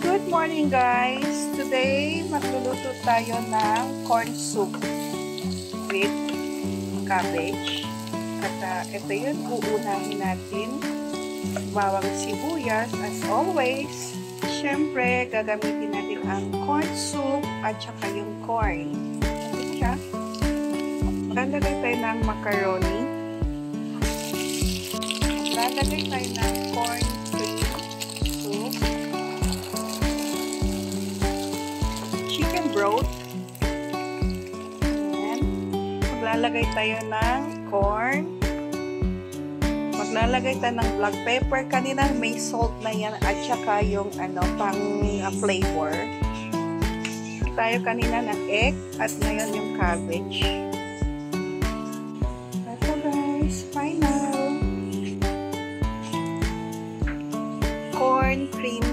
Good morning guys! Today, magluluto tayo ng corn soup with cabbage. At ito yun, uunahin natin. Bawang sibuyas as always. Siyempre, gagamitin natin ang corn soup at saka yung corn. Ito siya. Maglalagay tayo ng macaroni. Maglalagay tayo ng corn cream soup. Chicken broth. Ayan. Maglalagay tayo ng corn. Maglalagay tayo ng black pepper. Kanina may salt na yan at saka yung pang flavor. Tayo kanina ng egg at ngayon yung cabbage. Ito guys, final. Corn cream